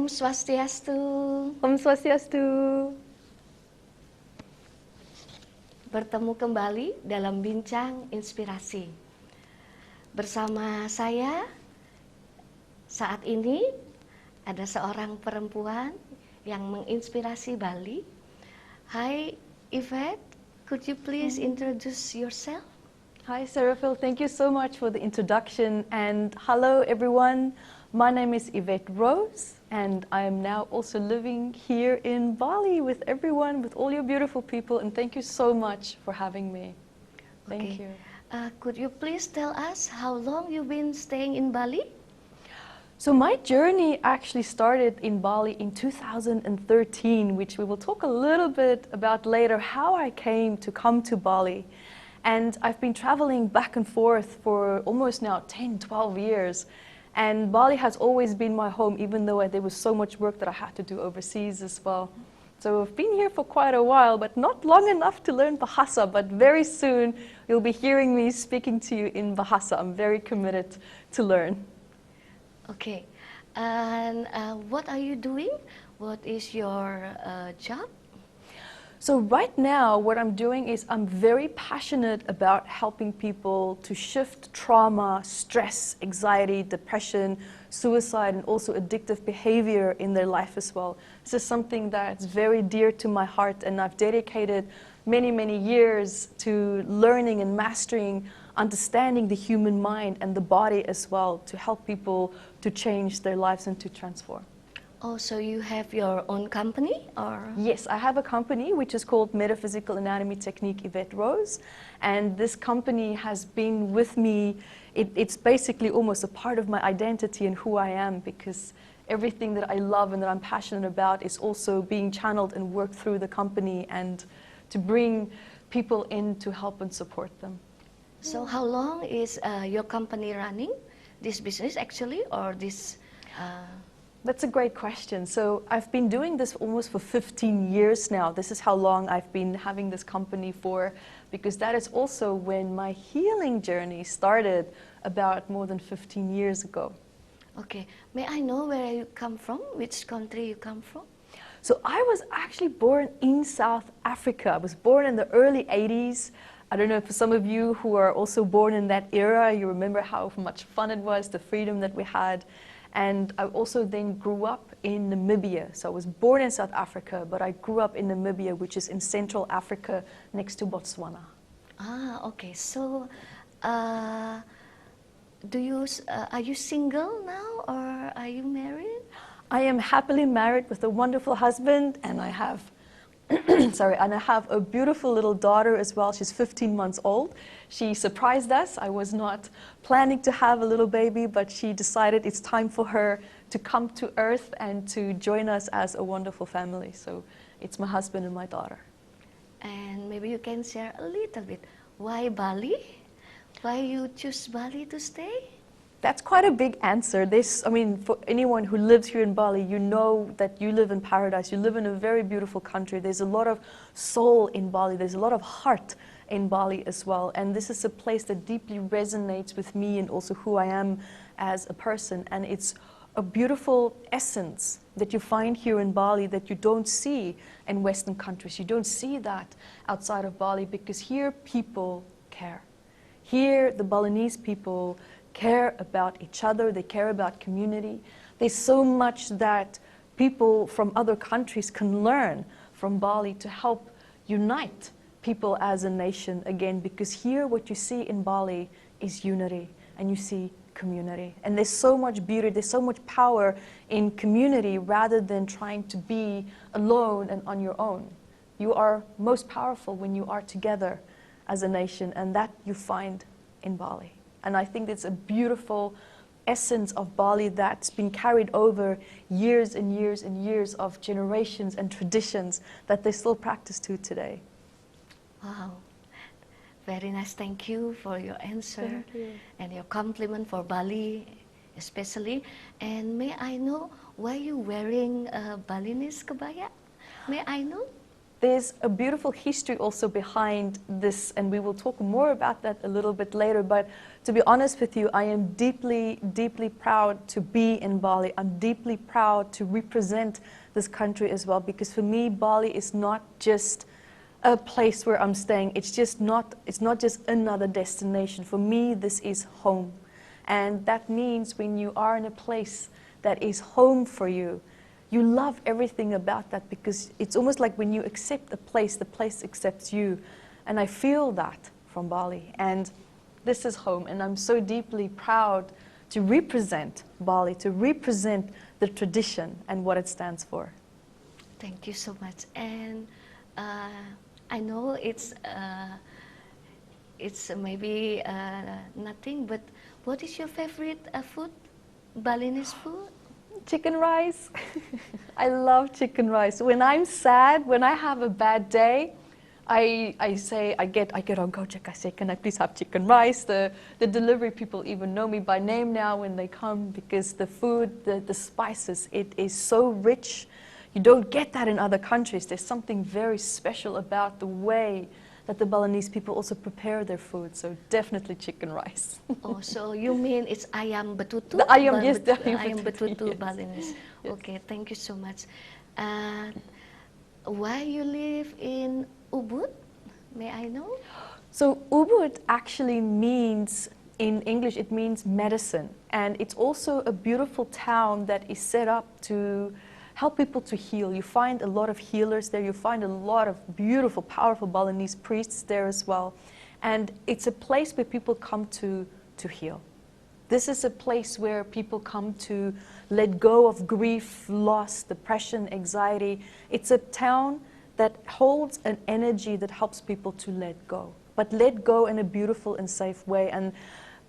Swastiastu. Om Swastiastu. Bertemu kembali dalam Bincang Inspirasi. Bersama saya saat ini ada seorang perempuan yang menginspirasi Bali. Hi Yvette, could you please introduce yourself? Hi Seraphil, thank you so much for the introduction, and hello everyone. My name is Yvette Rose, and I am now also living here in Bali with everyone, with all your beautiful people, and thank you so much for having me. Thank you. Could you please tell us how long you've been staying in Bali? So my journey actually started in Bali in 2013, which we will talk a little bit about later, how I came to come to Bali. And I've been traveling back and forth for almost now 10, 12 years. And Bali has always been my home, even though there was so much work that I had to do overseas as well. So I've been here for quite a while, but not long enough to learn Bahasa. But very soon, you'll be hearing me speaking to you in Bahasa. I'm very committed to learn. Okay. And what are you doing? What is your job? So right now, what I'm doing is I'm very passionate about helping people to shift trauma, stress, anxiety, depression, suicide, and also addictive behavior in their life as well. This is something that's very dear to my heart, and I've dedicated many, many years to learning and mastering, understanding the human mind and the body as well, to help people to change their lives and to transform. Oh, so you have your own company, or? Yes, I have a company which is called Metaphysical Anatomy Technique Yvette Rose, and this company has been with me. It's basically almost a part of my identity and who I am, because everything that I love and that I'm passionate about is also being channeled and worked through the company, and to bring people in to help and support them. So how long is your company running, this business actually, or this? That's a great question. So I've been doing this almost for 15 years now. This is how long I've been having this company for, because that is also when my healing journey started about more than 15 years ago. Okay. May I know where you come from? Which country you come from? So I was actually born in South Africa. I was born in the early 80s. I don't know, for some of you who are also born in that era, you remember how much fun it was, the freedom that we had. And I also then grew up in Namibia. So I was born in South Africa, but I grew up in Namibia, which is in Central Africa next to Botswana. Ah, okay. So, are you single now, or are you married? I am happily married with a wonderful husband, and I have and I have a beautiful little daughter as well. She's 15 months old. She surprised us. I was not planning to have a little baby, but she decided it's time for her to come to Earth and to join us as a wonderful family. So it's my husband and my daughter. And maybe you can share a little bit. Why Bali? Why you choose Bali to stay? That's quite a big answer. For anyone who lives here in Bali, you know that you live in paradise. You live in a very beautiful country. There's a lot of soul in Bali. There's a lot of heart in Bali as well. And this is a place that deeply resonates with me and also who I am as a person. And it's a beautiful essence that you find here in Bali that you don't see in Western countries. You don't see that outside of Bali, because here people care. Here the Balinese people care about each other, they care about community. There's so much that people from other countries can learn from Bali to help unite people as a nation again, because here what you see in Bali is unity, and you see community. And there's so much beauty, there's so much power in community rather than trying to be alone and on your own. You are most powerful when you are together as a nation, and that you find in Bali. And I think it's a beautiful essence of Bali that's been carried over years and years and years of generations and traditions that they still practice to today. Wow. Very nice. Thank you for your answer. Thank you. And your compliment for Bali especially. And may I know why you wearing a Balinese kebaya? May I know? there's a beautiful history also behind this, and we will talk more about that a little bit later. But to be honest with you, I am deeply, deeply proud to be in Bali. I'm deeply proud to represent this country as well, because for me, Bali is not just a place where I'm staying. It's not just another destination. For me, this is home. And that means when you are in a place that is home for you, you love everything about that, because it's almost like when you accept a place, the place accepts you. And I feel that from Bali. And this is home. And I'm so deeply proud to represent Bali, to represent the tradition and what it stands for. Thank you so much. And I know it's maybe nothing, but what is your favorite food? Balinese food? Chicken rice. I love chicken rice. When I'm sad, when I have a bad day, I get on Gojek. I say, can I please have chicken rice? The delivery people even know me by name now when they come, because the food, the spices, it is so rich. You don't get that in other countries. There's something very special about the way that the Balinese people also prepare their food. So definitely chicken rice. Oh, so you mean it's ayam betutu? The ayam, yes, the ayam betutu, yes. Balinese. Yes. Okay, thank you so much. Why you live in Ubud? May I know? So Ubud actually means, in English, it means medicine. And it's also a beautiful town that is set up to help people to heal. You find a lot of healers there. You find a lot of beautiful, powerful Balinese priests there as well. And it's a place where people come to heal. This is a place where people come to let go of grief, loss, depression, anxiety. It's a town that holds an energy that helps people to let go, but let go in a beautiful and safe way. And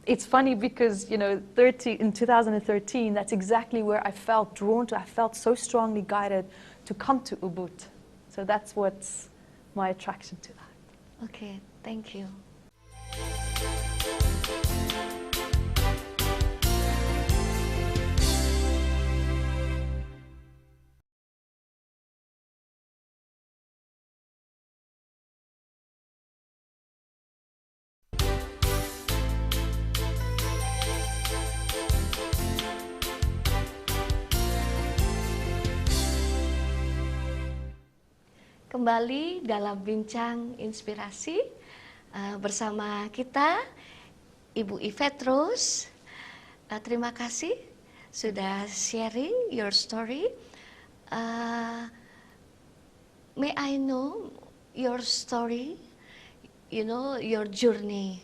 it's funny because, you know, in 2013, that's exactly where I felt drawn to. I felt so strongly guided to come to Ubud. So that's what's my attraction to that. Okay, thank you. Kembali dalam bincang inspirasi bersama kita, Ibu Yvette Rose. Terima kasih sudah sharing your story. May I know your story? You know, your journey.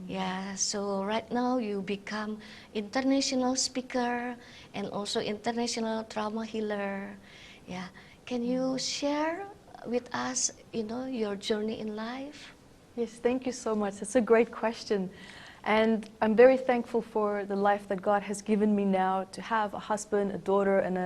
Yeah, so right now you become international speaker and also international trauma healer. Yeah, can you share with us, you know, your journey in life? Yes, thank you so much. That's a great question. And I'm very thankful for the life that God has given me now, to have a husband, a daughter, and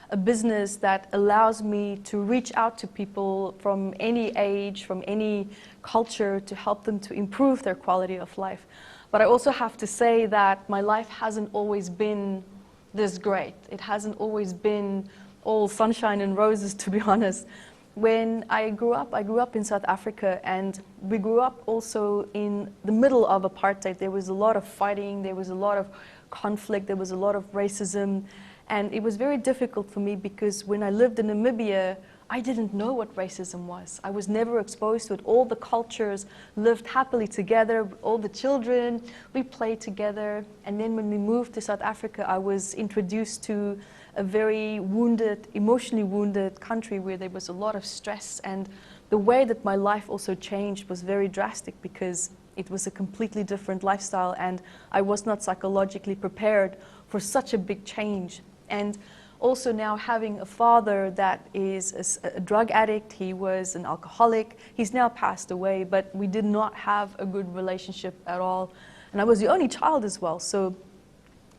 a business that allows me to reach out to people from any age, from any culture, to help them to improve their quality of life. But I also have to say that my life hasn't always been this great. It hasn't always been all sunshine and roses, to be honest. When I grew up in South Africa, and we grew up also in the middle of apartheid. There was a lot of fighting, there was a lot of conflict, there was a lot of racism, and it was very difficult for me because when I lived in Namibia, I didn't know what racism was. I was never exposed to it. All the cultures lived happily together, all the children, we played together. And then when we moved to South Africa, I was introduced to a very wounded, emotionally wounded country where there was a lot of stress. And the way that my life also changed was very drastic because it was a completely different lifestyle, and I was not psychologically prepared for such a big change. And also now having a father that is a drug addict, he was an alcoholic, he's now passed away, but we did not have a good relationship at all. And I was the only child as well, so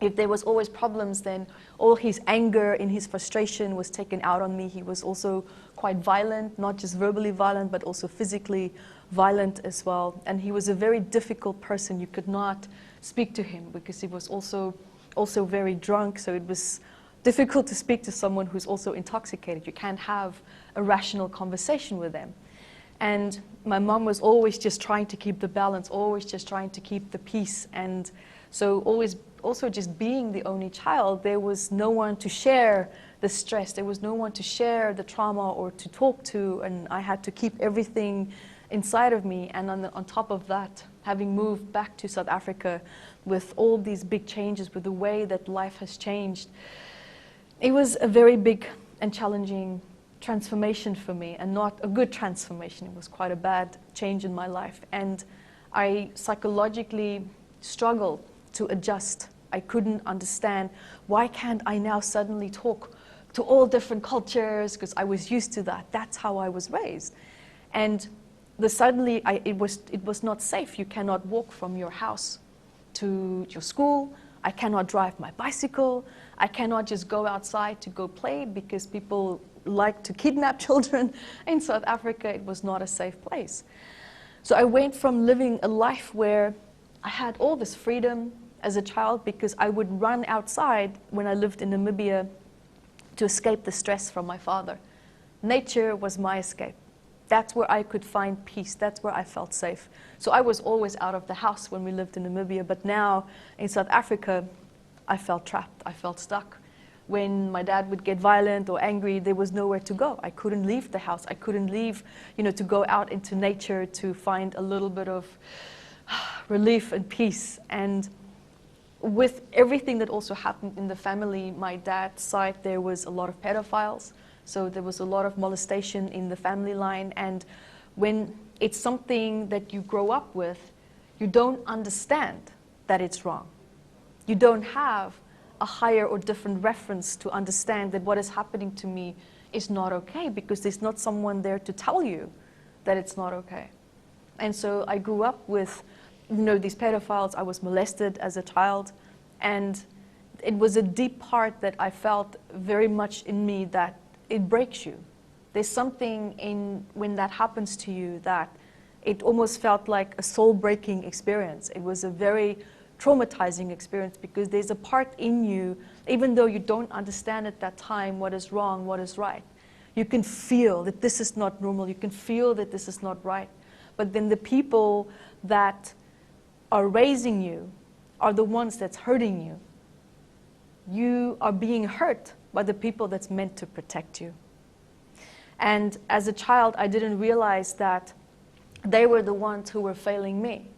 if there was always problems, then all his anger and his frustration was taken out on me. He was also quite violent, not just verbally violent, but also physically violent as well. And he was a very difficult person. You could not speak to him because he was also very drunk, so it was difficult to speak to someone who's also intoxicated. You can't have a rational conversation with them. And my mom was always just trying to keep the balance, always just trying to keep the peace. And so always also just being the only child, there was no one to share the stress. There was no one to share the trauma or to talk to. And I had to keep everything inside of me. And on top of that, having moved back to South Africa with all these big changes, with the way that life has changed, it was a very big and challenging transformation for me, and not a good transformation. It was quite a bad change in my life. And I psychologically struggled to adjust. I couldn't understand, why can't I now suddenly talk to all different cultures, because I was used to that. That's how I was raised. And suddenly it was not safe. You cannot walk from your house to your school. I cannot drive my bicycle. I cannot just go outside to go play, because people like to kidnap children. In South Africa, it was not a safe place. So I went from living a life where I had all this freedom as a child, because I would run outside when I lived in Namibia to escape the stress from my father. Nature was my escape. That's where I could find peace. That's where I felt safe. So I was always out of the house when we lived in Namibia. But now in South Africa, I felt trapped. I felt stuck. When my dad would get violent or angry, there was nowhere to go. I couldn't leave the house. I couldn't leave, to go out into nature to find a little bit of relief and peace. And with everything that also happened in the family, my dad's side, there was a lot of pedophiles. So there was a lot of molestation in the family line. And when it's something that you grow up with, you don't understand that it's wrong. You don't have a higher or different reference to understand that what is happening to me is not okay, because there's not someone there to tell you that it's not okay. And so I grew up with, these pedophiles. I was molested as a child, and it was a deep part that I felt very much in me, that it breaks you. There's something in when that happens to you that it almost felt like a soul-breaking experience. It was a very traumatizing experience, because there's a part in you, even though you don't understand at that time what is wrong, what is right. You can feel that this is not normal. You can feel that this is not right. But then the people that are raising you are the ones that's hurting you. You are being hurt by the people that's meant to protect you. And as a child, I didn't realize that they were the ones who were failing me.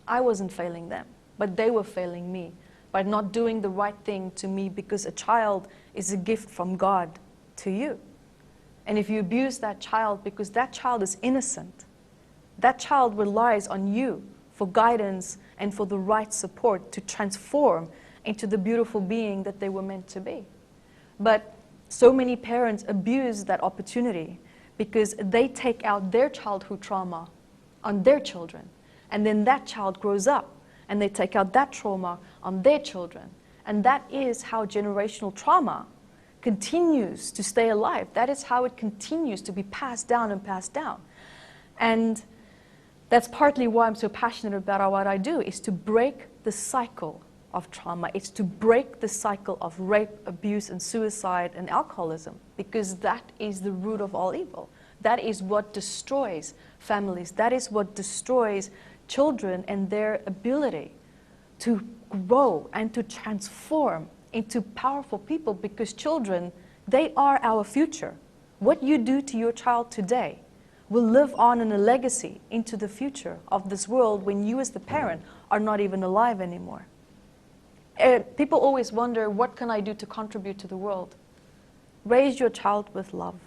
I wasn't failing them, but they were failing me by not doing the right thing to me, because a child is a gift from God to you. And if you abuse that child, because that child is innocent, that child relies on you for guidance and for the right support to transform into the beautiful being that they were meant to be. But so many parents abuse that opportunity, because they take out their childhood trauma on their children. And then that child grows up and they take out that trauma on their children. And that is how generational trauma continues to stay alive. That is how it continues to be passed down and passed down. And that's partly why I'm so passionate about what I do, is to break the cycle of trauma. It's to break the cycle of rape, abuse, and suicide and alcoholism, because that is the root of all evil. That is what destroys families. That is what destroys children and their ability to grow and to transform into powerful people, because children, they are our future. What you do to your child today will live on in a legacy into the future of this world when you as the parent are not even alive anymore. People always wonder, what can I do to contribute to the world? Raise your child with love,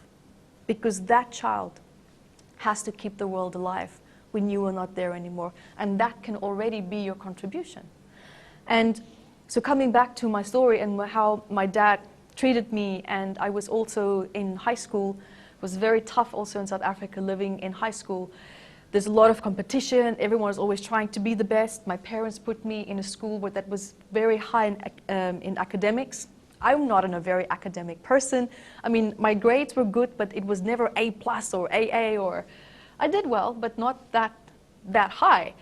because that child has to keep the world alive when you are not there anymore. And that can already be your contribution. And so coming back to my story and how my dad treated me, and I was also in high school, it was very tough also in South Africa living in high school. There's a lot of competition. Everyone is always trying to be the best. My parents put me in a school that was very high in academics. I'm not a very academic person. I mean, my grades were good, but it was never A+ or AA, or I did well, but not that high.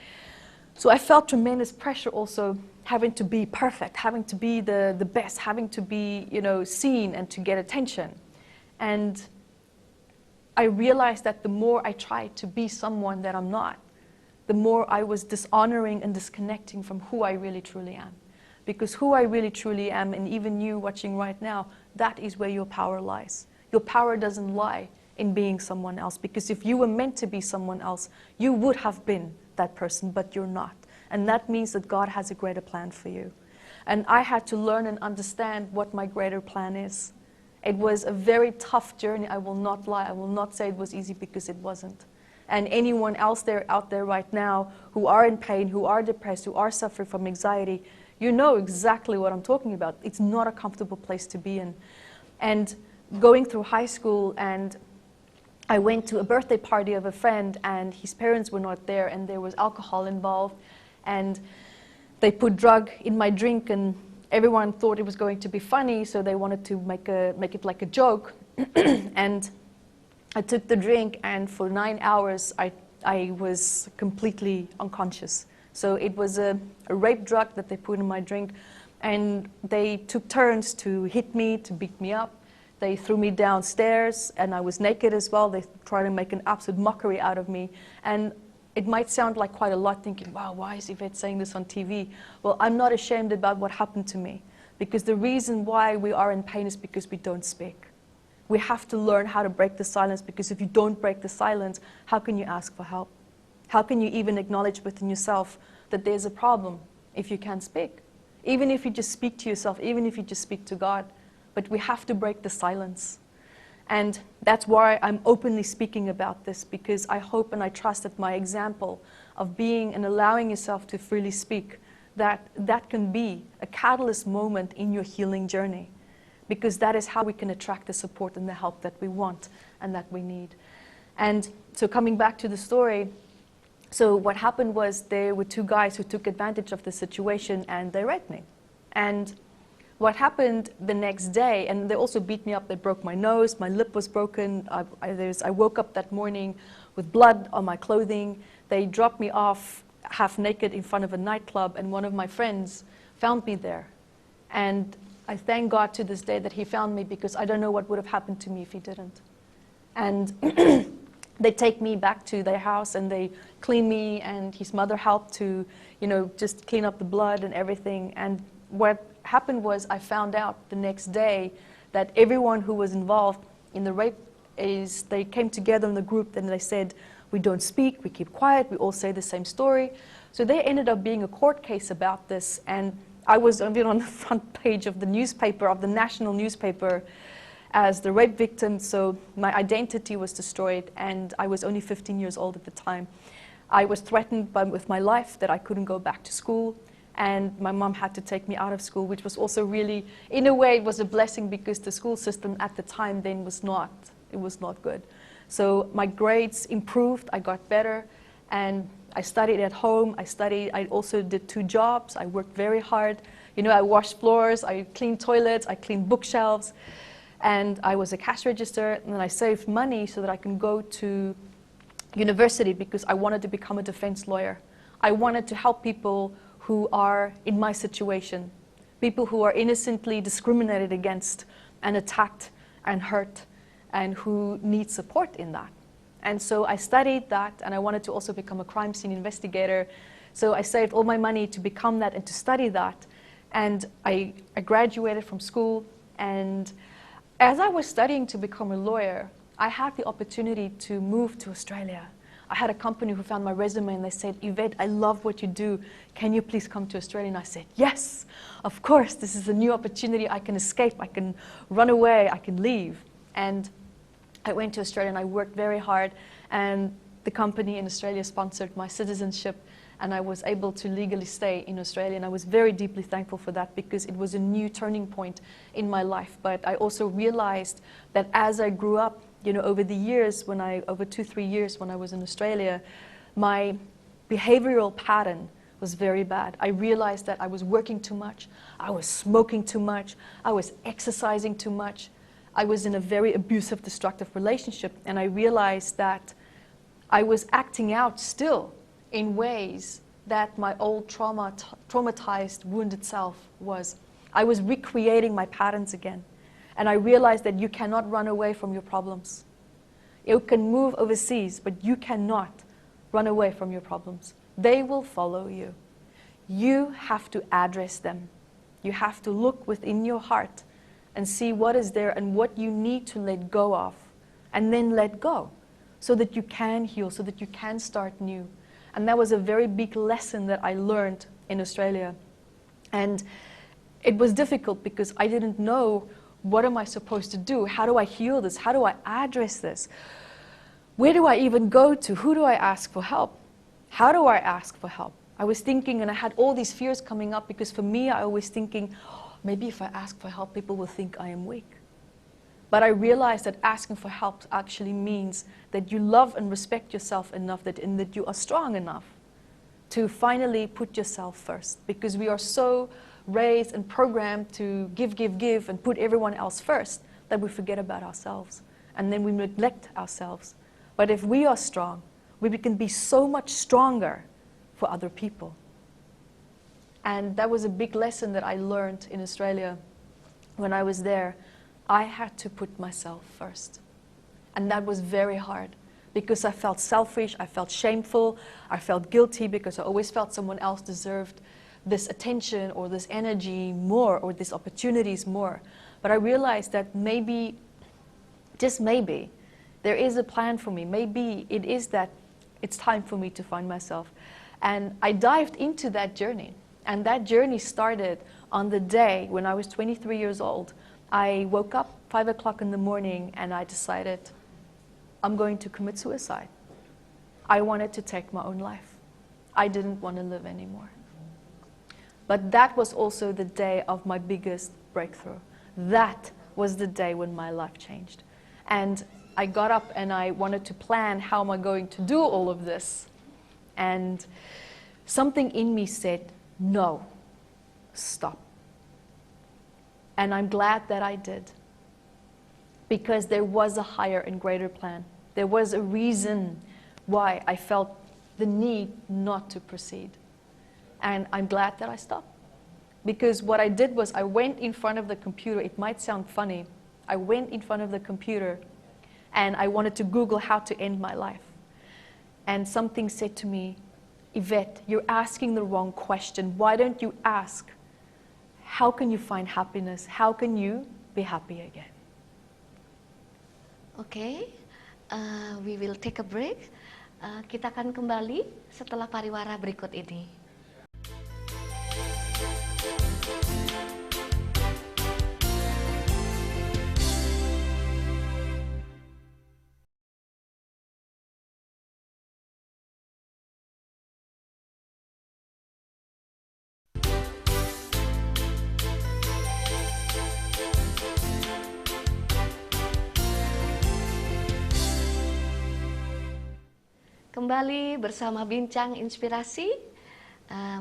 So I felt tremendous pressure also, having to be perfect, having to be the best, having to be, seen and to get attention. And I realized that the more I tried to be someone that I'm not, the more I was dishonoring and disconnecting from who I really truly am. Because who I really truly am, and even you watching right now, that is where your power lies. Your power doesn't lie in being someone else, because if you were meant to be someone else, you would have been that person, but you're not. And that means that God has a greater plan for you. And I had to learn and understand what my greater plan is. It was a very tough journey, I will not lie. I will not say it was easy, because it wasn't. And anyone else out there right now who are in pain, who are depressed, who are suffering from anxiety, you know exactly what I'm talking about. It's not a comfortable place to be in. And going through high school, and I went to a birthday party of a friend, and his parents were not there, and there was alcohol involved, and they put drug in my drink, and everyone thought it was going to be funny, so they wanted to make it like a joke. And I took the drink, and for 9 hours I was completely unconscious. So it was a rape drug that they put in my drink, and they took turns to hit me, to beat me up. They threw me downstairs, and I was naked as well. They tried to make an absolute mockery out of me. And it might sound like quite a lot, thinking, wow, why is Yvette saying this on TV? Well, I'm not ashamed about what happened to me, because the reason why we are in pain is because we don't speak. We have to learn how to break the silence, because if you don't break the silence, how can you ask for help? How can you even acknowledge within yourself that there's a problem if you can't speak? Even if you just speak to yourself, even if you just speak to God. But we have to break the silence. And that's why I'm openly speaking about this, because I hope and I trust that my example of being and allowing yourself to freely speak, that can be a catalyst moment in your healing journey. Because that is how we can attract the support and the help that we want and that we need. And so coming back to the story, so what happened was there were two guys who took advantage of the situation, and they raped me. And what happened the next day, and they also beat me up, they broke my nose, my lip was broken, I woke up that morning with blood on my clothing. They dropped me off half naked in front of a nightclub, and one of my friends found me there. And I thank God to this day that he found me, because I don't know what would have happened to me if he didn't. And they take me back to their house, and they clean me, and his mother helped to, just clean up the blood and everything. And what happened was, I found out the next day that everyone who was involved in the rape they came together in the group, and they said, we don't speak, we keep quiet, we all say the same story. So there ended up being a court case about this, and I was on the front page of the newspaper, of the national newspaper, as the rape victim. So my identity was destroyed, and I was only 15 years old at the time. I was threatened with my life, that I couldn't go back to school, and my mom had to take me out of school, which was also really, in a way, it was a blessing, because the school system at the time then was not good. So my grades improved, I got better, and I studied at home. I also did 2 jobs. I worked very hard. I washed floors, I cleaned toilets, I cleaned bookshelves, and I was a cash register. And then I saved money so that I can go to university, because I wanted to become a defense lawyer. I wanted to help people who are in my situation, people who are innocently discriminated against and attacked and hurt, and who need support in that. And so I studied that, and I wanted to also become a crime scene investigator. So I saved all my money to become that and to study that. And I graduated from school, and as I was studying to become a lawyer, I had the opportunity to move to Australia. I had a company who found my resume, and they said, Yvette, I love what you do. Can you please come to Australia? And I said, yes, of course. This is a new opportunity. I can escape. I can run away. I can leave. And I went to Australia, and I worked very hard, and the company in Australia sponsored my citizenship, and I was able to legally stay in Australia, and I was very deeply thankful for that, because it was a new turning point in my life. But I also realized that as I grew up, over the years, over 2-3 years when I was in Australia, my behavioral pattern was very bad. I realized that I was working too much, I was smoking too much, I was exercising too much. I was in a very abusive, destructive relationship, and I realized that I was acting out still in ways that my old traumatized, wounded self was. I was recreating my patterns again. And I realized that you cannot run away from your problems. It can move overseas, but you cannot run away from your problems. They will follow you. You have to address them. You have to look within your heart and see what is there and what you need to let go of, and then let go so that you can heal, so that you can start new. And that was a very big lesson that I learned in Australia. And it was difficult because I didn't know, what am I supposed to do? How do I heal this? How do I address this? Where do I even go to? Who do I ask for help? How do I ask for help? I was thinking, and I had all these fears coming up, because for me, I was thinking, oh, maybe if I ask for help, people will think I am weak. But I realized that asking for help actually means that you love and respect yourself enough, and that you are strong enough to finally put yourself first. Because we are so raised and programmed to give, and put everyone else first, that we forget about ourselves. And then we neglect ourselves. But if we are strong, we can be so much stronger for other people. And that was a big lesson that I learned in Australia when I was there. I had to put myself first. And that was very hard, because I felt selfish, I felt shameful, I felt guilty, because I always felt someone else deserved this attention or this energy more, or these opportunities more. But I realized that maybe, just maybe, there is a plan for me. Maybe it is that it's time for me to find myself. And I dived into that journey. And that journey started on the day when I was 23 years old. I woke up 5 o'clock in the morning and I decided, I'm going to commit suicide. I wanted to take my own life. I didn't want to live anymore. But that was also the day of my biggest breakthrough. That was the day when my life changed. And I got up and I wanted to plan, how am I going to do all of this? And something in me said, no, stop. And I'm glad that I did, because there was a higher and greater plan. There was a reason why I felt the need not to proceed. And I'm glad that I stopped. Because what I did was, I went in front of the computer. It might sound funny. I went in front of the computer and I wanted to Google how to end my life. And something said to me, Yvette, you're asking the wrong question. Why don't you ask, how can you find happiness? How can you be happy again? Okay, we will take a break. Kita akan kembali setelah pariwara berikut ini. Kembali bersama Bincang Inspirasi,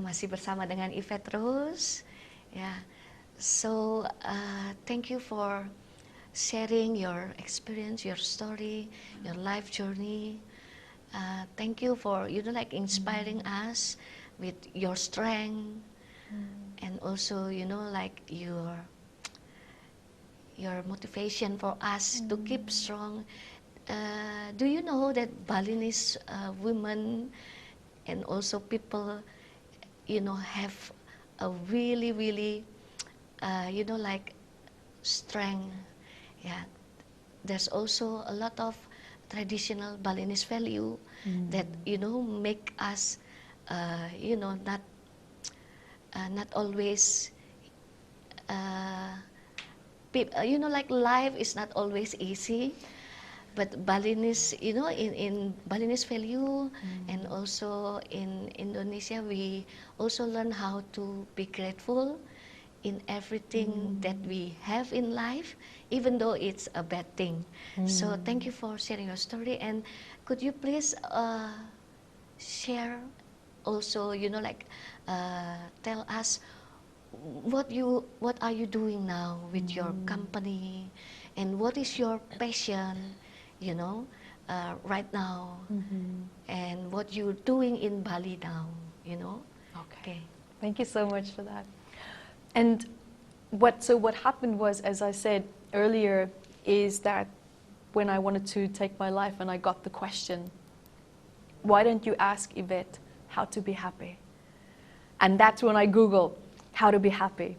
masih bersama dengan Yvette terus. Yeah. So thank you for sharing your experience, your story, your life journey. Thank you for like inspiring us with your strength, and also like your motivation for us to keep strong. Do you know that Balinese women and also people, have a really, really, like strength. Yeah, there's also a lot of traditional Balinese value that make us, not always. Like life is not always easy. But Balinese, in Balinese value, and also in Indonesia, we also learn how to be grateful in everything that we have in life, even though it's a bad thing. So thank you for sharing your story. And could you please share also, tell us what are you doing now with your company, and what is your passion? Right now, and what you're doing in Bali now, Okay. Thank you so much for that. And what happened was, as I said earlier, is that when I wanted to take my life and I got the question, why don't you ask Yvette how to be happy? And that's when I Googled how to be happy.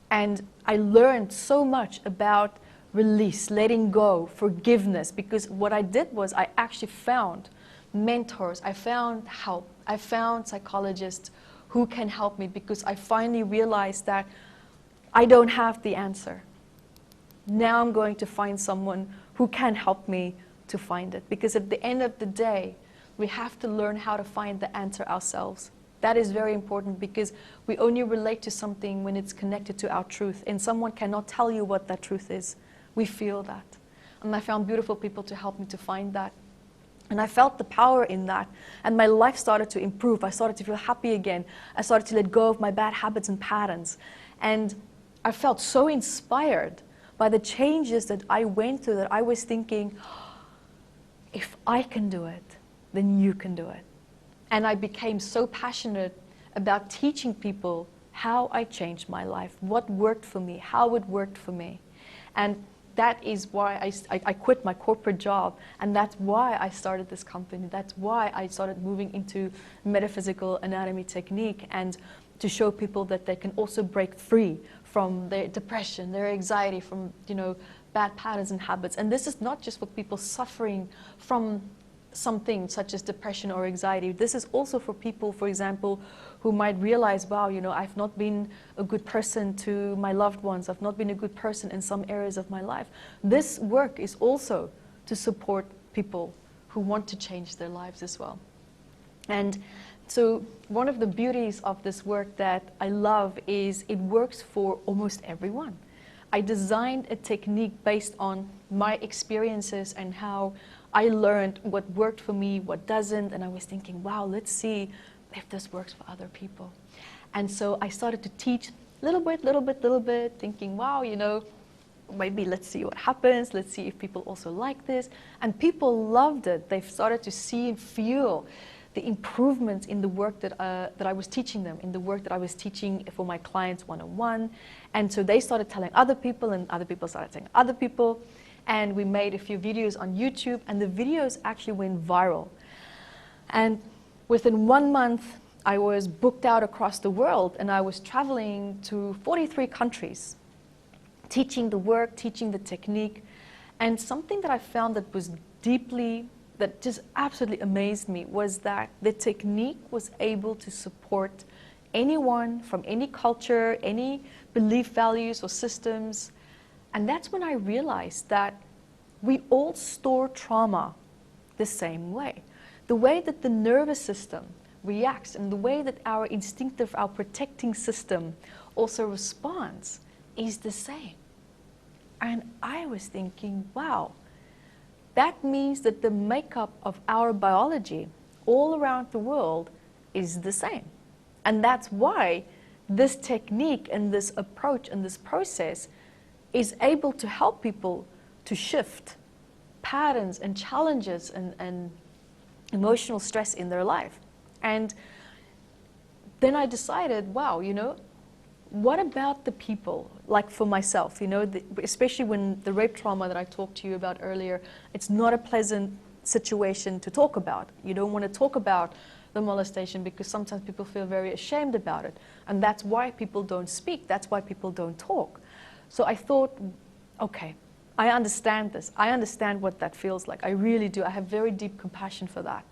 And I learned so much about release, letting go, forgiveness, because what I did was I actually found mentors, I found help, I found psychologists who can help me, because I finally realized that I don't have the answer. Now I'm going to find someone who can help me to find it, because at the end of the day, we have to learn how to find the answer ourselves. That is very important, because we only relate to something when it's connected to our truth, and someone cannot tell you what that truth is. We feel that. And I found beautiful people to help me to find that. And I felt the power in that. And my life started to improve. I started to feel happy again. I started to let go of my bad habits and patterns. And I felt so inspired by the changes that I went through, that I was thinking, if I can do it, then you can do it. And I became so passionate about teaching people how I changed my life, what worked for me, how it worked for me. And that is why I quit my corporate job, and that's why I started this company. That's why I started moving into metaphysical anatomy technique, and to show people that they can also break free from their depression, their anxiety, from bad patterns and habits. And this is not just for people suffering from something such as depression or anxiety. This is also for people, for example, who might realize, wow, I've not been a good person to my loved ones. I've not been a good person in some areas of my life. This work is also to support people who want to change their lives as well. And so one of the beauties of this work that I love is it works for almost everyone. I designed a technique based on my experiences and how I learned what worked for me, what doesn't, and I was thinking, wow, let's see if this works for other people. And so I started to teach little bit, thinking, wow, maybe let's see what happens, let's see if people also like this. And people loved it. They've started to see and feel the improvements in the work that I was teaching them, in the work that I was teaching for my clients one-on-one. And so they started telling other people, and other people started telling other people. And we made a few videos on YouTube, and the videos actually went viral. And within 1 month, I was booked out across the world, and I was traveling to 43 countries, teaching the work, teaching the technique. And something that I found that was that just absolutely amazed me was that the technique was able to support anyone from any culture, any belief values or systems. And that's when I realized that we all store trauma the same way. The way that the nervous system reacts and the way that our instinctive, our protecting system also responds is the same. And I was thinking, wow, that means that the makeup of our biology all around the world is the same. And that's why this technique and this approach and this process is able to help people to shift patterns and challenges and emotional stress in their life. And then I decided, wow, what about the people? Like for myself, especially when the rape trauma that I talked to you about earlier, it's not a pleasant situation to talk about. You don't want to talk about the molestation because sometimes people feel very ashamed about it. And that's why people don't speak. That's why people don't talk. So I thought, okay, I understand this. I understand what that feels like. I really do. I have very deep compassion for that.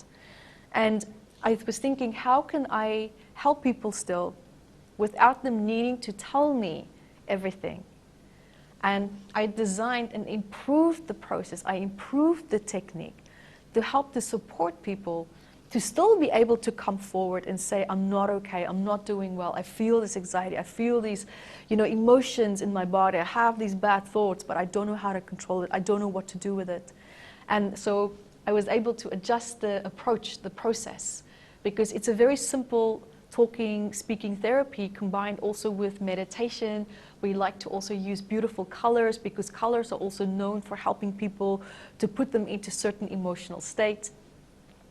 And I was thinking, how can I help people still without them needing to tell me everything? And I designed and improved the process. I improved the technique to help to support people to still be able to come forward and say, I'm not okay, I'm not doing well, I feel this anxiety, I feel these emotions in my body, I have these bad thoughts, but I don't know how to control it, I don't know what to do with it. And so I was able to adjust the approach, the process, because it's a very simple speaking therapy combined also with meditation. We like to also use beautiful colors because colors are also known for helping people to put them into certain emotional states.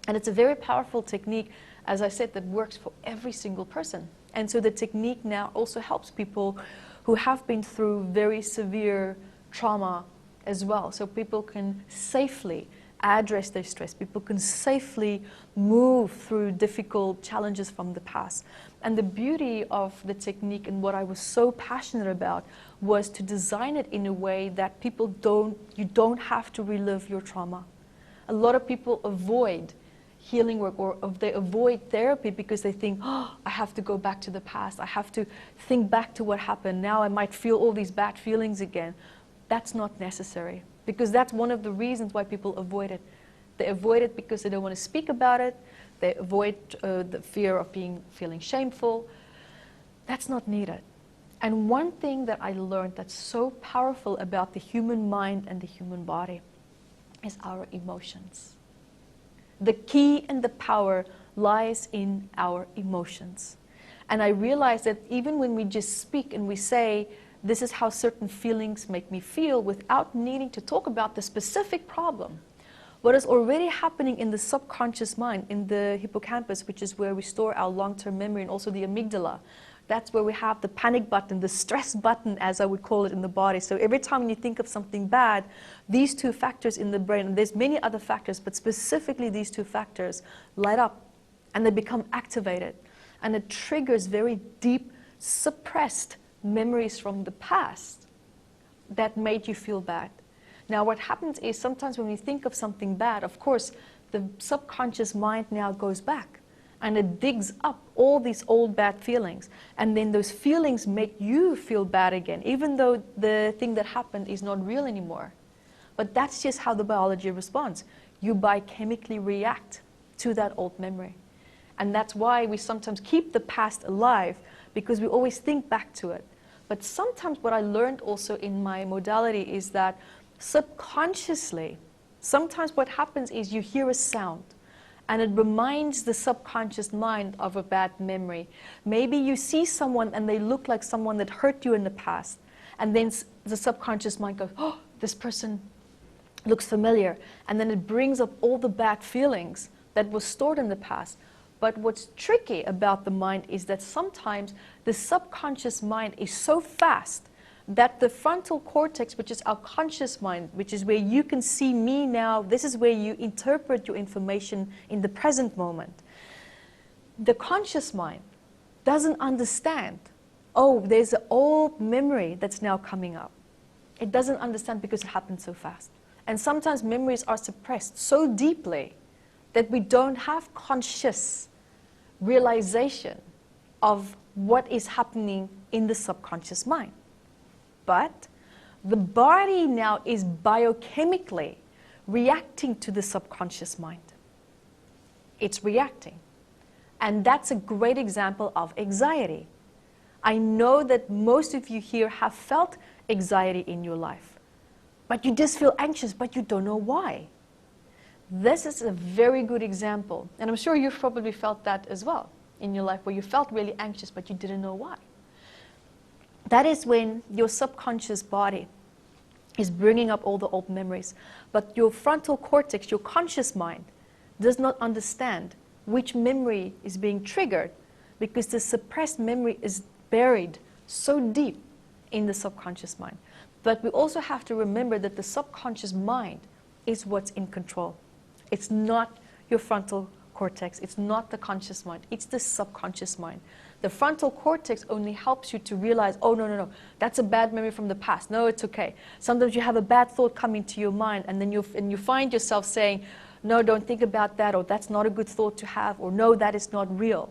And it's a very powerful technique, as I said, that works for every single person. And so the technique now also helps people who have been through very severe trauma as well, so people can safely address their stress. People can safely move through difficult challenges from the past. And the beauty of the technique and what I was so passionate about was to design it in a way that you don't have to relive your trauma. A lot of people avoid healing work, or they avoid therapy because they think, oh, I have to go back to the past. I have to think back to what happened. Now I might feel all these bad feelings again. That's not necessary, because that's one of the reasons why people avoid it. They avoid it because they don't want to speak about it. They avoid the fear of feeling shameful. That's not needed. And one thing that I learned that's so powerful about the human mind and the human body is our emotions. The key and the power lies in our emotions. And I realized that even when we just speak and we say, this is how certain feelings make me feel, without needing to talk about the specific problem, what is already happening in the subconscious mind, in the hippocampus, which is where we store our long-term memory, and also the amygdala. That's where we have the panic button, the stress button, as I would call it, in the body. So every time when you think of something bad, these two factors in the brain, and there's many other factors, but specifically these two factors light up and they become activated. And it triggers very deep, suppressed memories from the past that made you feel bad. Now what happens is sometimes when we think of something bad, of course, the subconscious mind now goes back and it digs up all these old bad feelings. And then those feelings make you feel bad again, even though the thing that happened is not real anymore. But that's just how the biology responds. You biochemically react to that old memory. And that's why we sometimes keep the past alive, because we always think back to it. But sometimes what I learned also in my modality is that subconsciously, sometimes what happens is you hear a sound and it reminds the subconscious mind of a bad memory. Maybe you see someone and they look like someone that hurt you in the past, and then the subconscious mind goes, oh, this person looks familiar, and then it brings up all the bad feelings that were stored in the past. But what's tricky about the mind is that sometimes the subconscious mind is so fast that the frontal cortex, which is our conscious mind, which is where you can see me now, this is where you interpret your information in the present moment. The conscious mind doesn't understand, oh, there's an old memory that's now coming up. It doesn't understand because it happened so fast. And sometimes memories are suppressed so deeply that we don't have conscious realization of what is happening in the subconscious mind. But the body now is biochemically reacting to the subconscious mind. It's reacting. And that's a great example of anxiety. I know that most of you here have felt anxiety in your life, but you just feel anxious, but you don't know why. This is a very good example, and I'm sure you've probably felt that as well in your life, where you felt really anxious, but you didn't know why. That is when your subconscious body is bringing up all the old memories, but your frontal cortex, your conscious mind, does not understand which memory is being triggered, because the suppressed memory is buried so deep in the subconscious mind. But we also have to remember that the subconscious mind is what's in control. It's not your frontal cortex, it's not the conscious mind, it's the subconscious mind. The frontal cortex only helps you to realize, oh, no, that's a bad memory from the past. No, it's okay. Sometimes you have a bad thought coming to your mind, and then you find yourself saying, no, don't think about that, or that's not a good thought to have, or no, that is not real.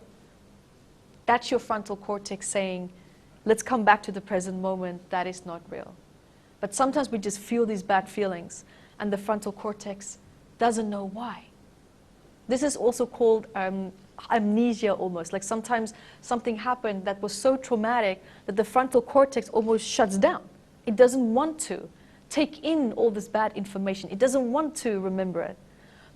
That's your frontal cortex saying, let's come back to the present moment, that is not real. But sometimes we just feel these bad feelings, and the frontal cortex doesn't know why. This is also called amnesia almost. Like sometimes something happened that was so traumatic that the frontal cortex almost shuts down. It doesn't want to take in all this bad information. It doesn't want to remember it.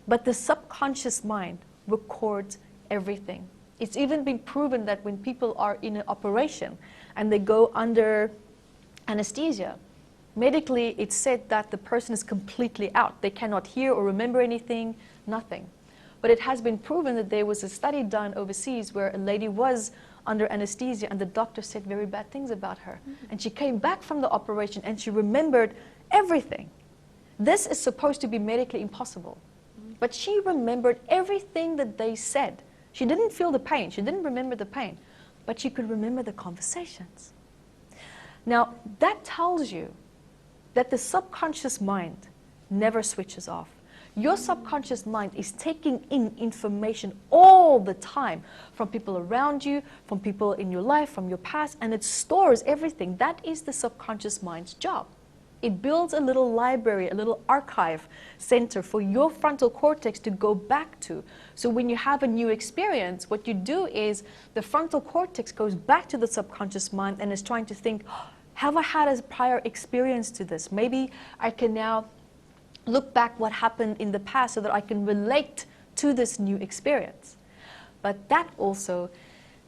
But the subconscious mind records everything. It's even been proven that when people are in an operation and they go under anesthesia, medically it's said that the person is completely out. They cannot hear or remember anything, nothing. But it has been proven that there was a study done overseas where a lady was under anesthesia and the doctor said very bad things about her. And she came back from the operation and she remembered everything. This is supposed to be medically impossible. But she remembered everything that they said. She didn't feel the pain. She didn't remember the pain. But she could remember the conversations. Now, that tells you that the subconscious mind never switches off. Your subconscious mind is taking in information all the time from people around you, from people in your life, from your past, and it stores everything. That is the subconscious mind's job. It builds a little library, a little archive center for your frontal cortex to go back to. So when you have a new experience, what you do is the frontal cortex goes back to the subconscious mind and is trying to think, have I had a prior experience to this? Maybe I can now look back what happened in the past so that I can relate to this new experience. But that also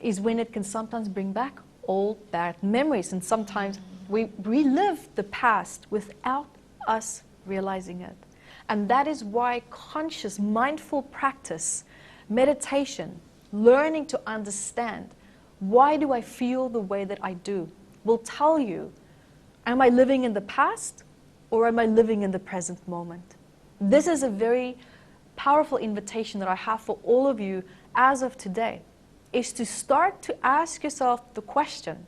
is when it can sometimes bring back old bad memories, and sometimes we relive the past without us realizing it. And that is why conscious, mindful practice, meditation, learning to understand why do I feel the way that I do, will tell you, am I living in the past or am I living in the present moment? This is a very powerful invitation that I have for all of you as of today, is to start to ask yourself the question,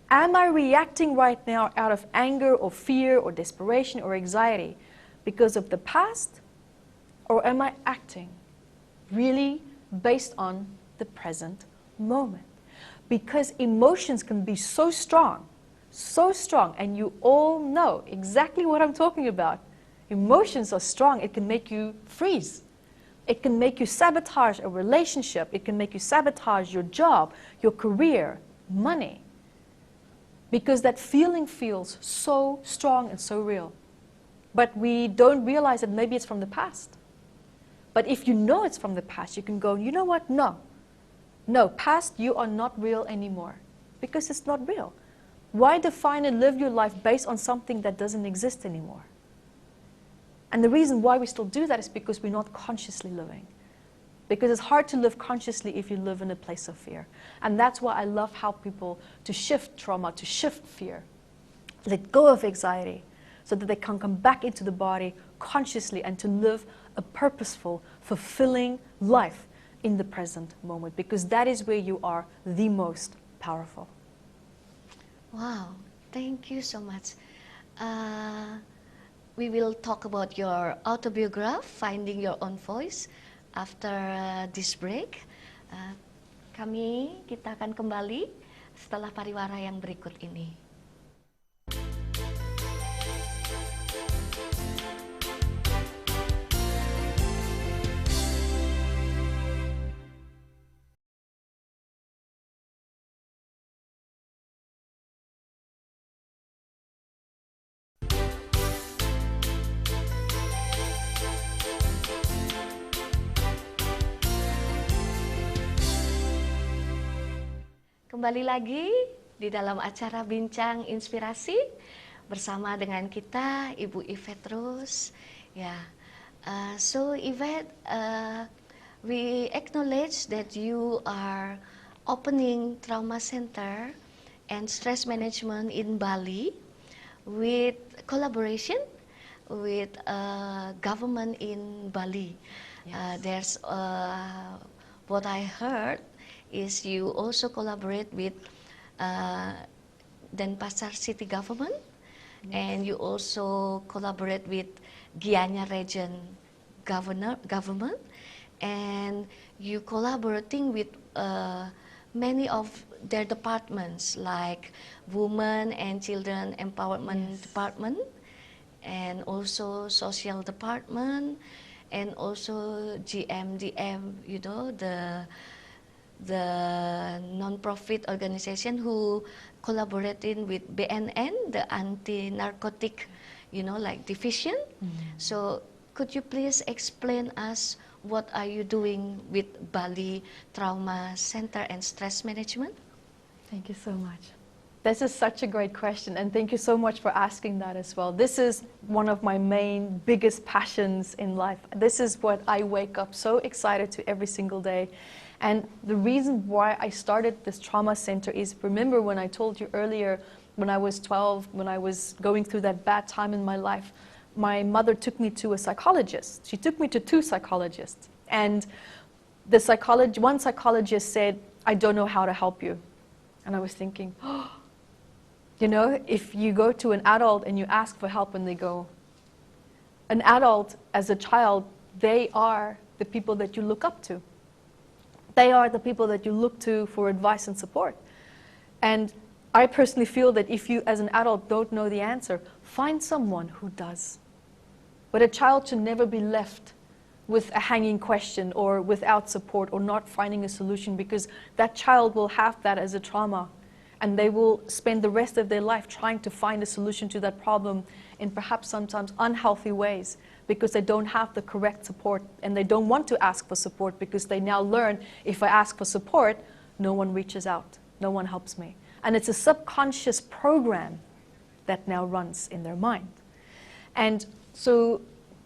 am I reacting right now out of anger or fear or desperation or anxiety because of the past, or am I acting really based on the present moment? Because emotions can be so strong, and you all know exactly what I'm talking about. Emotions are strong. It can make you freeze. It can make you sabotage a relationship. It can make you sabotage your job, your career, money. Because that feeling feels so strong and so real. But we don't realize that maybe it's from the past. But if you know it's from the past, you can go, you know what? No, past, you are not real anymore. Because it's not real. Why define and live your life based on something that doesn't exist anymore? And the reason why we still do that is because we're not consciously living. Because it's hard to live consciously if you live in a place of fear. And that's why I love help people to shift trauma, to shift fear. Let go of anxiety so that they can come back into the body consciously and to live a purposeful, fulfilling life in the present moment. Because that is where you are the most powerful. Wow, thank you so much. We will talk about your autobiography, Finding Your Own Voice, after this break. Kita akan kembali setelah pariwara yang berikut ini. Kembali lagi di dalam acara Bincang Inspirasi bersama dengan kita Ibu Yvette terus. Ya, so Yvette, we acknowledge that you are opening trauma center and stress management in Bali with collaboration with government in Bali. Yes. There's what I heard is you also collaborate with Denpasar city government, yes, and you also collaborate with Gianyar region government, and you collaborating with many of their departments like Women and Children Empowerment, yes, Department, and also Social Department, and also GMDM, you know, the non-profit organization who collaborating with BNN, the anti-narcotic, you know, like division. So could you please explain us what are you doing with Bali Trauma Center and Stress Management? Thank you so much. This is such a great question, and thank you so much for asking that as well. This is one of my main, biggest passions in life. This is what I wake up so excited to every single day. And the reason why I started this trauma center is, remember when I told you earlier, when I was 12, when I was going through that bad time in my life, my mother took me to a psychologist. She took me to 2 psychologists. And one psychologist said, I don't know how to help you. And I was thinking, oh, you know, if you go to an adult and you ask for help and they go, an adult as a child, they are the people that you look up to. They are the people that you look to for advice and support. And I personally feel that if you as an adult don't know the answer, find someone who does. But a child should never be left with a hanging question or without support or not finding a solution, because that child will have that as a trauma and they will spend the rest of their life trying to find a solution to that problem in perhaps sometimes unhealthy ways, because they don't have the correct support and they don't want to ask for support, because they now learn, if I ask for support, no one reaches out, no one helps me. And it's a subconscious program that now runs in their mind. And so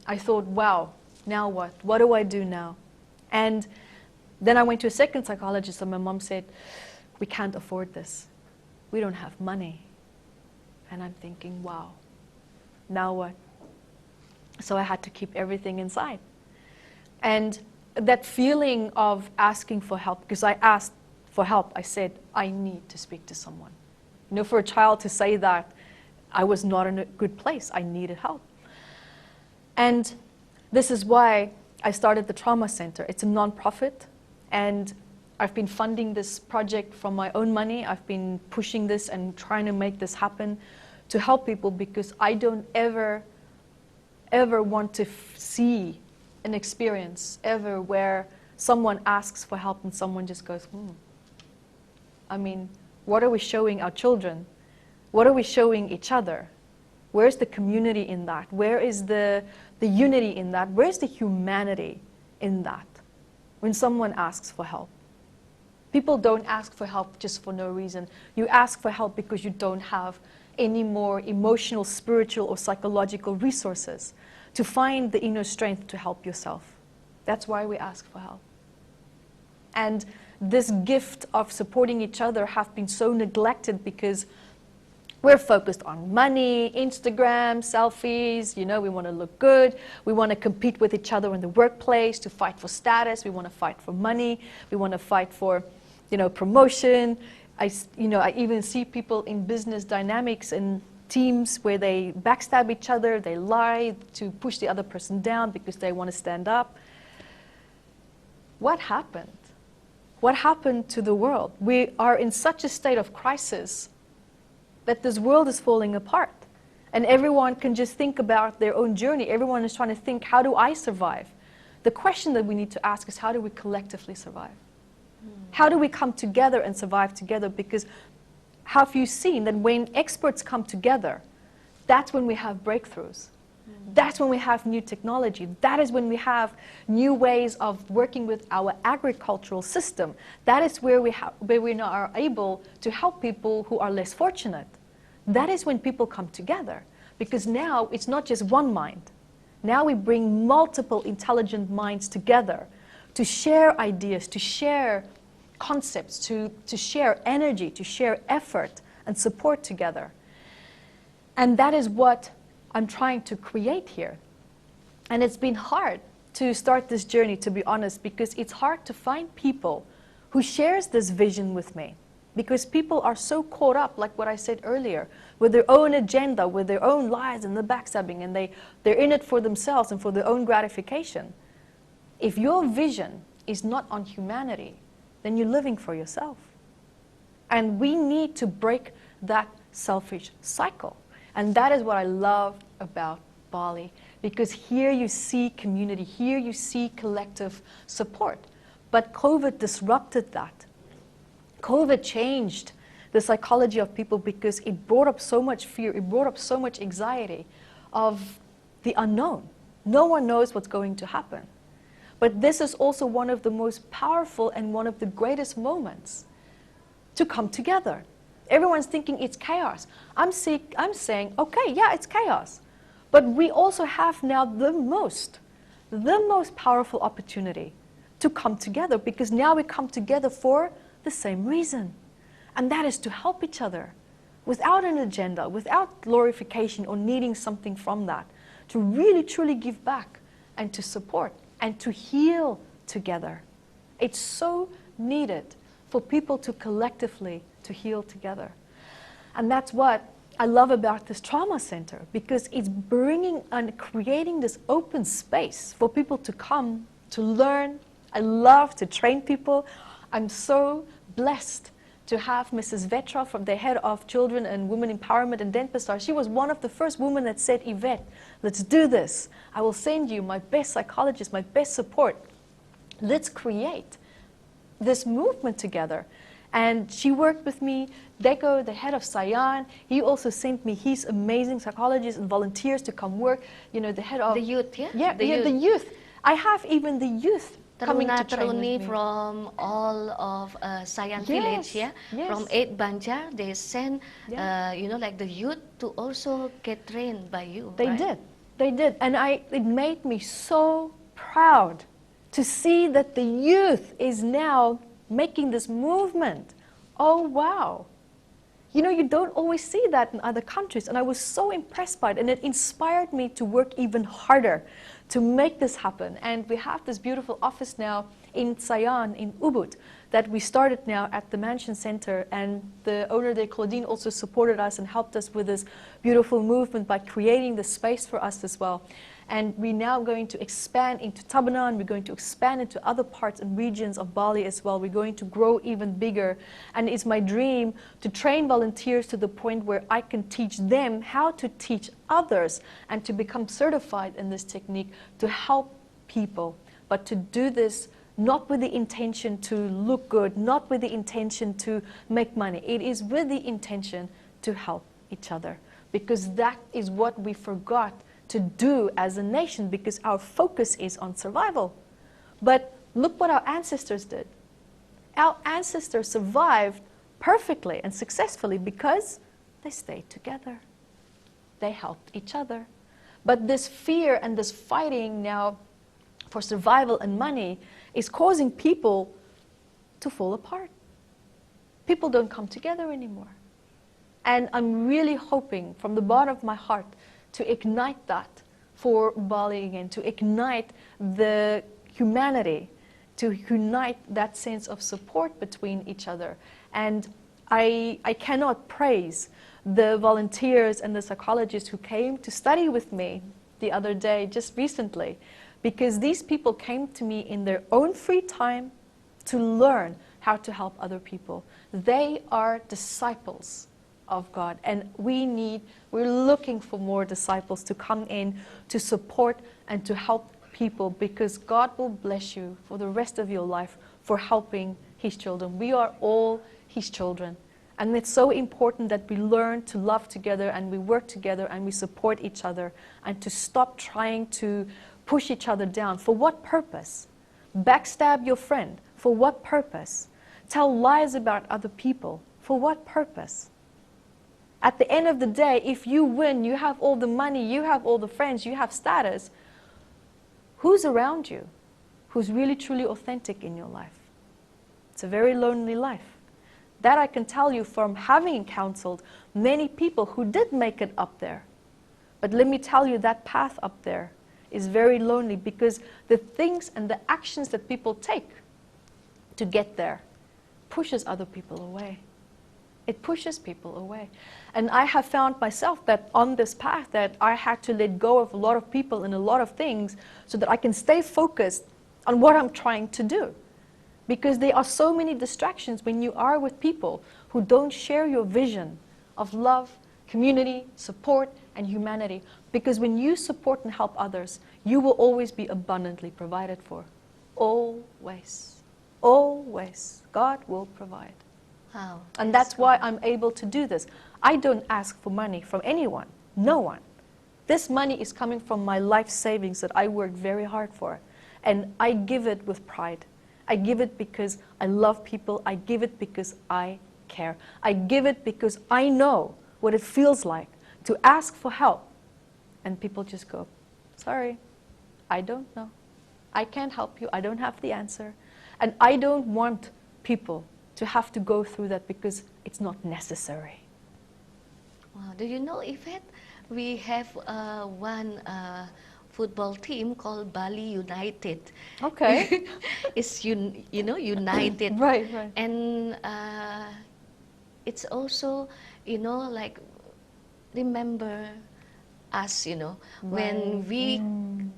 I thought, wow, now what? What do I do now? And then I went to a second psychologist and my mom said, we can't afford this. We don't have money. And I'm thinking, wow, now what? So I had to keep everything inside. And that feeling of asking for help, because I asked for help, I said, I need to speak to someone. You know, for a child to say that, I was not in a good place. I needed help. And this is why I started the Trauma Center. It's a non-profit, and I've been funding this project from my own money. I've been pushing this and trying to make this happen to help people, because I don't ever want to see an experience ever where someone asks for help and someone just goes, I mean, what are we showing our children? What are we showing each other? Where's the community in that? Where is the unity in that? Where's the humanity in that? When someone asks for help. People don't ask for help just for no reason. You ask for help because you don't have any more emotional, spiritual, or psychological resources to find the inner strength to help yourself. That's why we ask for help. And this gift of supporting each other have been so neglected, because we're focused on money, Instagram, selfies, you know, we want to look good. We want to compete with each other in the workplace to fight for status. We want to fight for money. We want to fight for, you know, promotion. I even see people in business dynamics and teams where they backstab each other, they lie to push the other person down because they want to stand up. What happened? What happened to the world? We are in such a state of crisis that this world is falling apart. And everyone can just think about their own journey. Everyone is trying to think, how do I survive? The question that we need to ask is, how do we collectively survive? How do we come together and survive together? Because have you seen that when experts come together, that's when we have breakthroughs. That's when we have new technology. That is when we have new ways of working with our agricultural system. That is where we now are able to help people who are less fortunate. That is when people come together, because now it's not just one mind. Now we bring multiple intelligent minds together to share ideas, to share concepts, to share energy, to share effort and support together. And that is what I'm trying to create here. And it's been hard to start this journey, to be honest, because it's hard to find people who shares this vision with me. Because people are so caught up, like what I said earlier, with their own agenda, with their own lies and the backstabbing, and they're in it for themselves and for their own gratification. If your vision is not on humanity, then you're living for yourself. And we need to break that selfish cycle. And that is what I love about Bali, because here you see community, here you see collective support. But COVID disrupted that. COVID changed the psychology of people, because it brought up so much fear, it brought up so much anxiety of the unknown. No one knows what's going to happen. But this is also one of the most powerful and one of the greatest moments to come together. Everyone's thinking it's chaos. I'm saying, okay, yeah, it's chaos. But we also have now the most powerful opportunity to come together, because now we come together for the same reason. And that is to help each other without an agenda, without glorification or needing something from that. to really truly give back and to support and to heal together. It's so needed for people to collectively to heal together. And that's what I love about this trauma center, because it's bringing and creating this open space for people to come, to learn. I love to train people. I'm so blessed to have Mrs. Vetra, from the head of Children and Women Empowerment in Denpasar. She was one of the first women that said, Yvette, let's do this. I will send you my best psychologist, my best support. Let's create this movement together. And she worked with me. Deco, the head of Sayan, he also sent me his amazing psychologists and volunteers to come work. You know, the head of... The youth, yeah? Yeah, the youth. I have even the youth coming to train with me. From all of Sayan village, yeah? Yes. From 8 Banjar, they send, Yeah. you know, like the youth to also get trained by you, They right? did. They did. And it made me so proud to see that the youth is now making this movement. Oh, wow. You know, you don't always see that in other countries. And I was so impressed by it. And it inspired me to work even harder to make this happen. And we have this beautiful office now in Sayan, in Ubud, that we started now at the Mansion Center. And the owner there, Claudine, also supported us and helped us with this beautiful movement by creating the space for us as well. And we're now going to expand into Tabanan, we're going to expand into other parts and regions of Bali as well. We're going to grow even bigger. And it's my dream to train volunteers to the point where I can teach them how to teach others and to become certified in this technique to help people. But to do this not with the intention to look good, not with the intention to make money. It is with the intention to help each other. Because that is what we forgot to do as a nation, because our focus is on survival. But look what our ancestors did. Our ancestors survived perfectly and successfully because they stayed together. They helped each other. But this fear and this fighting now for survival and money is causing people to fall apart. People don't come together anymore. And I'm really hoping from the bottom of my heart to ignite that for Bali again, to ignite the humanity, to unite that sense of support between each other. And I cannot praise the volunteers and the psychologists who came to study with me the other day, just recently, because these people came to me in their own free time to learn how to help other people. They are disciples of God, and we're looking for more disciples to come in to support and to help people, because God will bless you for the rest of your life for helping His children. We are all His children, and it's so important that we learn to love together and we work together and we support each other, and to stop trying to push each other down. For what purpose? Backstab your friend. For what purpose? Tell lies about other people. For what purpose? At the end of the day, if you win, you have all the money, you have all the friends, you have status, who's around you? Who's really truly authentic in your life? It's a very lonely life. That I can tell you from having counseled many people who did make it up there. But let me tell you, that path up there is very lonely, because the things and the actions that people take to get there pushes other people away. It pushes people away. And I have found myself that on this path that I had to let go of a lot of people and a lot of things so that I can stay focused on what I'm trying to do. Because there are so many distractions when you are with people who don't share your vision of love, community, support, and humanity. Because when you support and help others, you will always be abundantly provided for. Always. Always. God will provide. Wow. And that's why I'm able to do this. I don't ask for money from anyone, no one. This money is coming from my life savings that I worked very hard for. And I give it with pride. I give it because I love people. I give it because I care. I give it because I know what it feels like to ask for help. And people just go, sorry, I don't know. I can't help you. I don't have the answer. And I don't want people to have to go through that, because it's not necessary. Wow. Do you know, Yvette, we have one football team called Bali United. Okay. It's united, Right, right. and it's also like remember us, when Right. we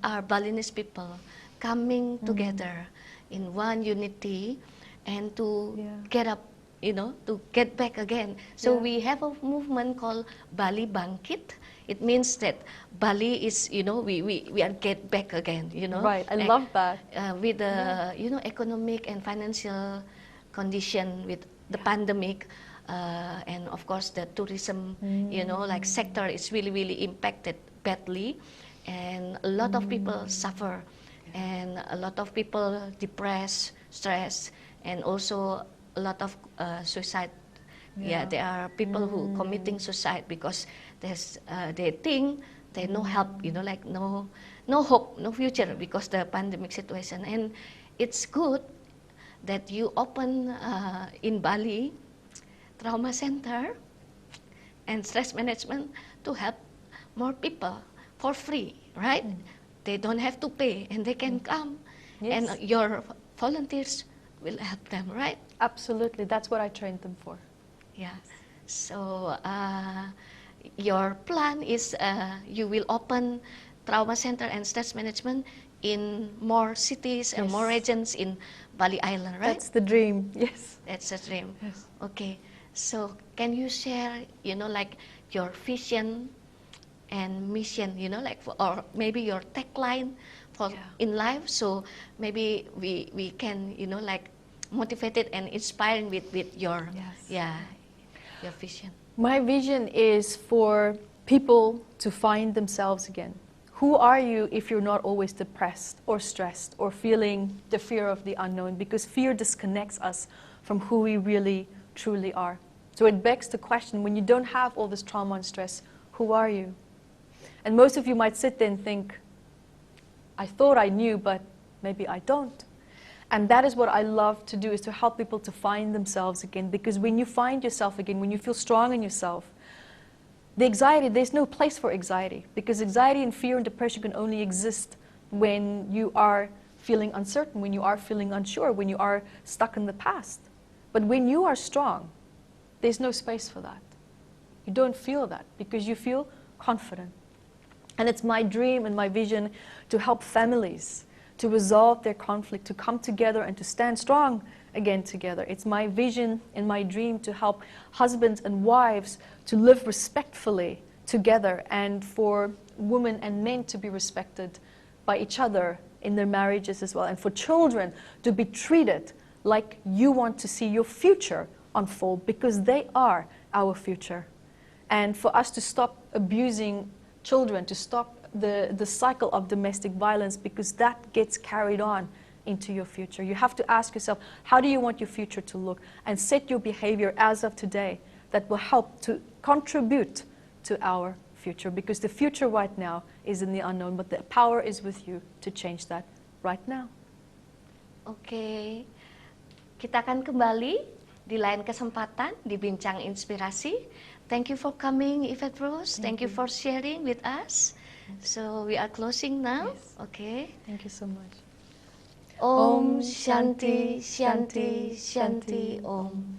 are Balinese people coming together in one unity and to Yeah. get up, to get back again. So Yeah. we have a movement called Bali Bangkit. It means that Bali is, we are get back again, Right. I like, love that. with the, economic and financial condition with the Yeah. pandemic, and of course the tourism, like sector is really, really impacted badly, and a lot of people suffer, and a lot of people depressed, stressed, and also a lot of suicide. Yeah, Yeah. there are people who committing suicide because they think they no help, like no hope, no future because the pandemic situation. And it's good that you open in Bali trauma center and stress management to help more people for free, right? They don't have to pay and they can come, and Yes. your volunteers will help them, right? Absolutely. That's what I trained them for. Yeah. So your plan is you will open trauma center and stress management in more cities and more Yes. regions in Bali Island, right? That's the dream. Yes. That's a dream. Yes. Okay. So can you share, like your vision and mission, like or maybe your tagline for Yeah. in life? So maybe we can, like motivated and inspiring with your Yes. your vision. My vision is for people to find themselves again. Who are you if you're not always depressed or stressed or feeling the fear of the unknown? Because fear disconnects us from who we really, truly are. So it begs the question, when you don't have all this trauma and stress, who are you? And most of you might sit there and think, I thought I knew, but maybe I don't. And that is what I love to do, is to help people to find themselves again. Because when you find yourself again, when you feel strong in yourself, the anxiety, there's no place for anxiety. Because anxiety and fear and depression can only exist when you are feeling uncertain, when you are feeling unsure, when you are stuck in the past. But when you are strong, there's no space for that. You don't feel that because you feel confident. And it's my dream and my vision to help families to resolve their conflict, to come together and to stand strong again together. It's my vision and my dream to help husbands and wives to live respectfully together, and for women and men to be respected by each other in their marriages as well, and for children to be treated like you want to see your future unfold, because they are our future. And for us to stop abusing children, to stop the cycle of domestic violence, because that gets carried on into your future. You have to ask yourself, how do you want your future to look? And set your behavior as of today that will help to contribute to our future, because the future right now is in the unknown, but the power is with you to change that right now. Oke, kita akan kembali di lain kesempatan di Bincang Inspirasi. Thank you for coming, Yvette Rose. Thank you for sharing with us. So we are closing now. Yes. Okay. Thank you so much. Om Shanti Shanti Shanti Om.